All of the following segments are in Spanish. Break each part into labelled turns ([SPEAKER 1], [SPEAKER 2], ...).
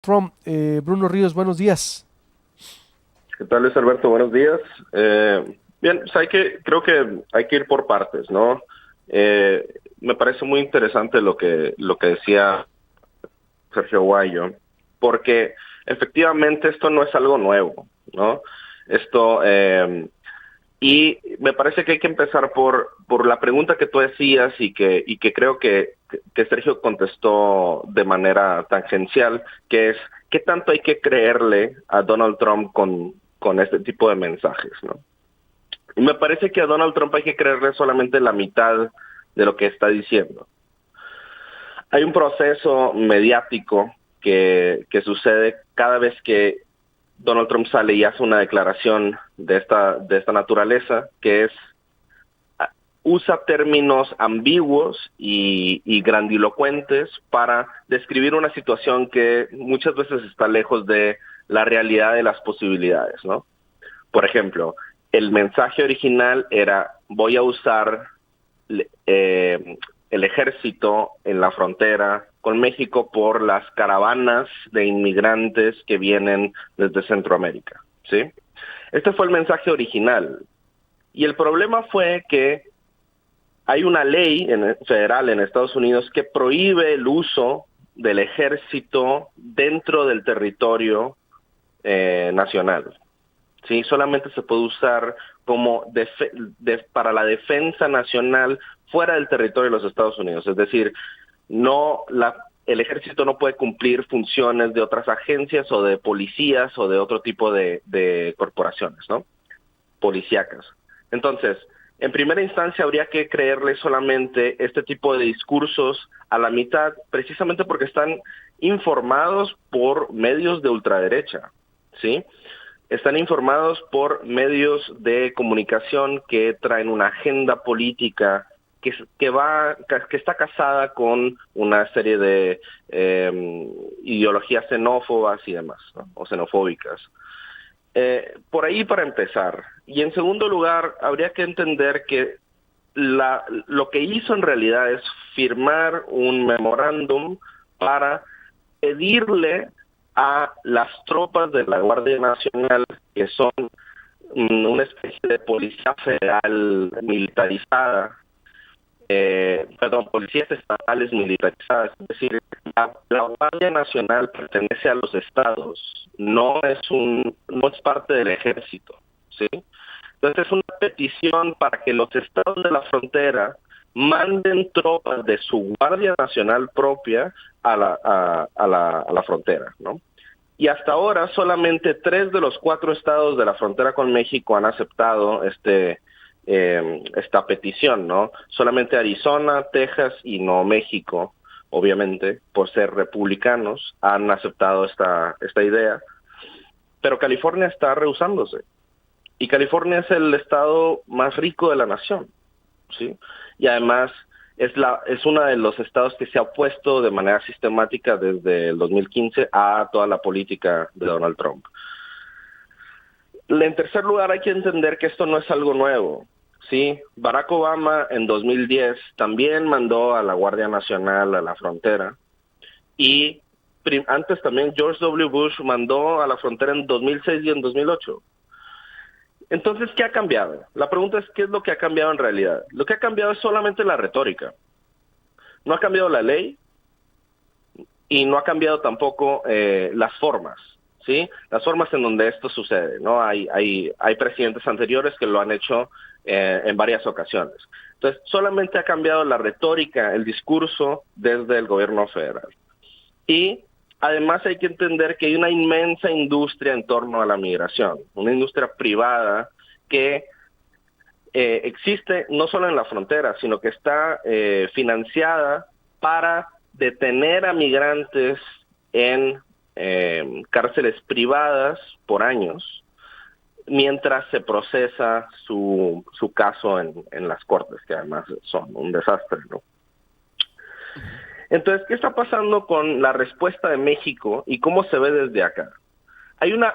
[SPEAKER 1] Trump. Bruno Ríos, buenos días.
[SPEAKER 2] ¿Qué tal, Luis Alberto? Buenos días. Bien, pues creo que hay que ir por partes, ¿no? Me parece muy interesante lo que decía Sergio Guayo, porque efectivamente esto no es algo nuevo, ¿no? Esto, y me parece que hay que empezar por la pregunta que tú decías y que creo que Sergio contestó de manera tangencial, que es, ¿qué tanto hay que creerle a Donald Trump con este tipo de mensajes, ¿no? Y me parece que a Donald Trump hay que creerle solamente la mitad de lo que está diciendo. Hay un proceso mediático que sucede cada vez que Donald Trump sale y hace una declaración de esta naturaleza, que es usa términos ambiguos y grandilocuentes para describir una situación que muchas veces está lejos de la realidad de las posibilidades, ¿no? Por ejemplo, el mensaje original era: voy a usar eh, el ejército en la frontera con México por las caravanas de inmigrantes que vienen desde Centroamérica, ¿sí? Este fue el mensaje original. Y el problema fue que hay una ley federal en Estados Unidos que prohíbe el uso del ejército dentro del territorio nacional. Sí, solamente se puede usar como para la defensa nacional fuera del territorio de los Estados Unidos. Es decir, el ejército no puede cumplir funciones de otras agencias o de policías o de otro tipo de corporaciones, ¿no? Policíacas. Entonces, en primera instancia habría que creerle solamente este tipo de discursos a la mitad, precisamente porque están informados por medios de ultraderecha, ¿sí? Están informados por medios de comunicación que traen una agenda política que está casada con una serie de ideologías xenófobas y demás, ¿no? O xenofóbicas. Por ahí para empezar. Y en segundo lugar, habría que entender que lo que hizo en realidad es firmar un memorándum para pedirle a las tropas de la Guardia Nacional, que son una especie de policía federal militarizada, perdón, policías estatales militarizadas, es decir, la Guardia Nacional pertenece a los estados, no es parte del ejército, ¿sí? Entonces es una petición para que los estados de la frontera manden tropas de su Guardia Nacional propia a la frontera, ¿no? Y hasta ahora solamente 3 de los 4 estados de la frontera con México han aceptado esta petición, ¿no? Solamente Arizona, Texas y Nuevo México, obviamente, por ser republicanos, han aceptado esta idea, pero California está rehusándose. Y California es el estado más rico de la nación, ¿sí? Y además es uno de los estados que se ha opuesto de manera sistemática desde el 2015 a toda la política de Donald Trump. En tercer lugar, hay que entender que esto no es algo nuevo, ¿sí? Barack Obama en 2010 también mandó a la Guardia Nacional a la frontera, y antes también George W. Bush mandó a la frontera en 2006 y en 2008. Entonces, ¿qué ha cambiado? La pregunta es, ¿qué es lo que ha cambiado en realidad? Lo que ha cambiado es solamente la retórica. No ha cambiado la ley y no ha cambiado tampoco las formas, ¿sí? Las formas en donde esto sucede, ¿no? Hay presidentes anteriores que lo han hecho en varias ocasiones. Entonces, solamente ha cambiado la retórica, el discurso desde el gobierno federal. Y además hay que entender que hay una inmensa industria en torno a la migración, una industria privada que existe no solo en la frontera, sino que está financiada para detener a migrantes en cárceles privadas por años, mientras se procesa su caso en las cortes, que además son un desastre, ¿no? Entonces, ¿qué está pasando con la respuesta de México y cómo se ve desde acá? Hay una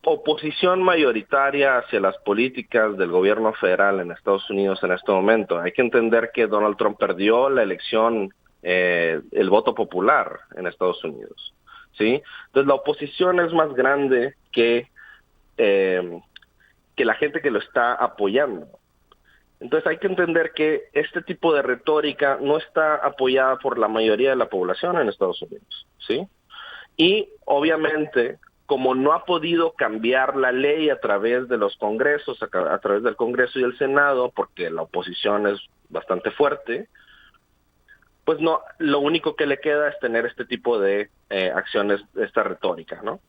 [SPEAKER 2] oposición mayoritaria hacia las políticas del gobierno federal en Estados Unidos en este momento. Hay que entender que Donald Trump perdió la elección, el voto popular en Estados Unidos, ¿sí? Entonces la oposición es más grande que la gente que lo está apoyando. Entonces hay que entender que este tipo de retórica no está apoyada por la mayoría de la población en Estados Unidos, ¿sí? Y obviamente, como no ha podido cambiar la ley a través de los congresos, a través del Congreso y el Senado, porque la oposición es bastante fuerte, pues no, lo único que le queda es tener este tipo de acciones, esta retórica, ¿no?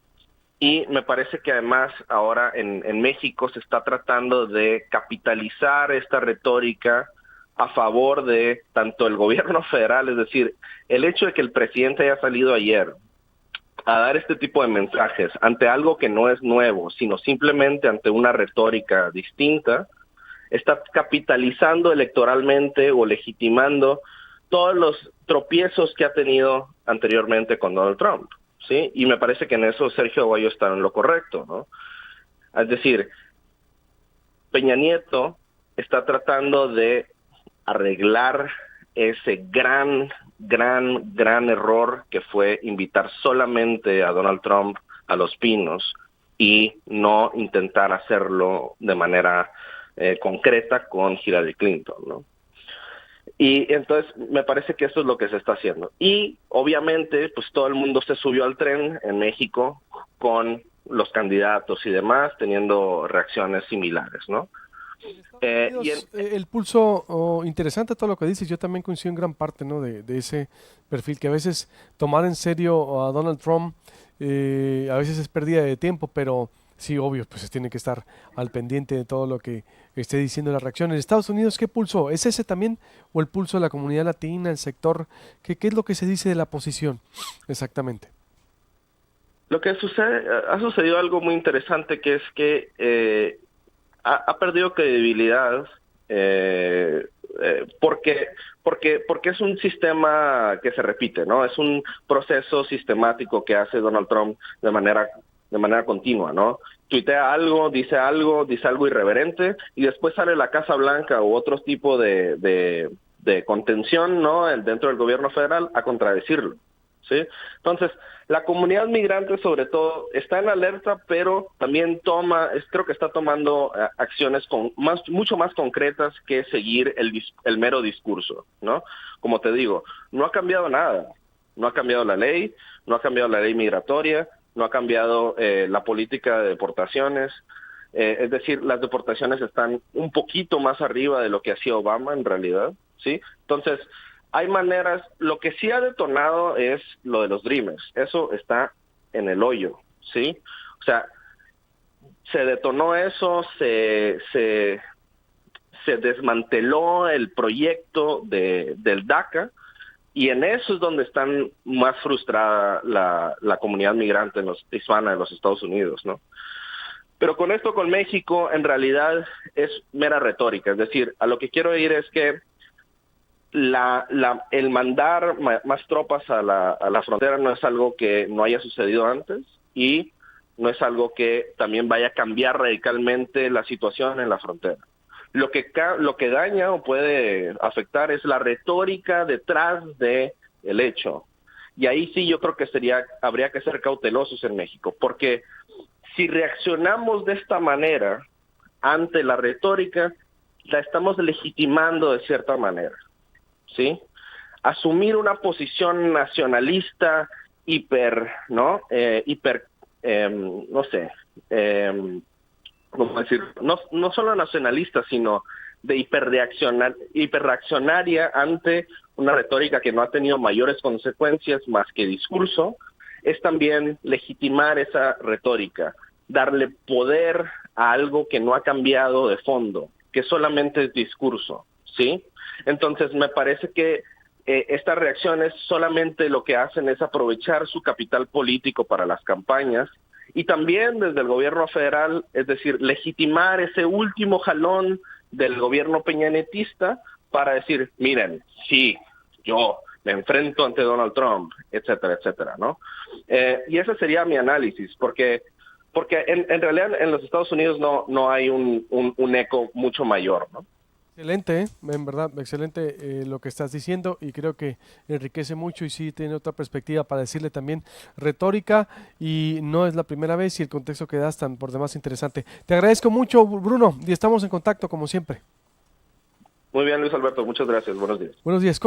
[SPEAKER 2] Y me parece que además ahora en México se está tratando de capitalizar esta retórica a favor de tanto el gobierno federal, es decir, el hecho de que el presidente haya salido ayer a dar este tipo de mensajes ante algo que no es nuevo, sino simplemente ante una retórica distinta, está capitalizando electoralmente o legitimando todos los tropiezos que ha tenido anteriormente con Donald Trump, ¿sí? Y me parece que en eso Sergio Aguayo está en lo correcto, ¿no? Es decir, Peña Nieto está tratando de arreglar ese gran error que fue invitar solamente a Donald Trump a Los Pinos y no intentar hacerlo de manera concreta con Hillary Clinton, ¿no? Y entonces me parece que eso es lo que se está haciendo. Y obviamente pues todo el mundo se subió al tren en México con los candidatos y demás teniendo reacciones similares, ¿no?
[SPEAKER 1] El pulso, interesante todo lo que dices, yo también coincido en gran parte, ¿no? De ese perfil, que a veces tomar en serio a Donald Trump a veces es pérdida de tiempo, pero sí, obvio, pues se tiene que estar al pendiente de todo lo que esté diciendo la reacción. En Estados Unidos, ¿qué pulso? ¿Es ese también o el pulso de la comunidad latina, el sector? ¿Qué es lo que se dice de la posición exactamente?
[SPEAKER 2] Lo que sucede, ha sucedido algo muy interesante, que es que ha perdido credibilidad porque es un sistema que se repite, ¿no? Es un proceso sistemático que hace Donald Trump de manera continua, ¿no? Tuitea algo, dice algo irreverente y después sale la Casa Blanca u otro tipo de contención, ¿no? Dentro del gobierno federal a contradecirlo, ¿sí? Entonces, la comunidad migrante sobre todo está en alerta, pero también creo que está tomando acciones mucho más concretas que seguir el mero discurso, ¿no? Como te digo, no ha cambiado nada, no ha cambiado la ley, no ha cambiado la ley migratoria, no ha cambiado la política de deportaciones, es decir, las deportaciones están un poquito más arriba de lo que hacía Obama en realidad, ¿sí? Entonces, hay maneras, lo que sí ha detonado es lo de los Dreamers, eso está en el hoyo, ¿sí? O sea, se detonó eso, se desmanteló el proyecto del DACA, y en eso es donde están más frustrada la comunidad migrante hispana de los Estados Unidos, ¿no? Pero con esto, con México, en realidad es mera retórica, es decir, a lo que quiero ir es que el mandar más tropas a la frontera no es algo que no haya sucedido antes y no es algo que también vaya a cambiar radicalmente la situación en la frontera. Lo que daña o puede afectar es la retórica detrás de el hecho. Y ahí sí yo creo que habría que ser cautelosos en México, porque si reaccionamos de esta manera ante la retórica, la estamos legitimando de cierta manera, ¿sí? Asumir una posición nacionalista no sé, ¿cómo decir? No solo nacionalista, sino de hiperreaccionaria ante una retórica que no ha tenido mayores consecuencias más que discurso, es también legitimar esa retórica, darle poder a algo que no ha cambiado de fondo, que solamente es discurso, ¿sí? Entonces me parece que estas reacciones solamente lo que hacen es aprovechar su capital político para las campañas y también desde el gobierno federal, es decir, legitimar ese último jalón del gobierno peñanetista para decir, miren, sí, yo me enfrento ante Donald Trump, etcétera, etcétera, ¿no? Y ese sería mi análisis, porque en realidad en los Estados Unidos no hay un eco mucho mayor, ¿no?
[SPEAKER 1] Excelente, en verdad, excelente lo que estás diciendo y creo que enriquece mucho y sí tiene otra perspectiva para decirle también retórica y no es la primera vez y el contexto que das tan por demás interesante. Te agradezco mucho, Bruno, y estamos en contacto como siempre.
[SPEAKER 2] Muy bien, Luis Alberto, muchas gracias. Buenos días.
[SPEAKER 1] Buenos días.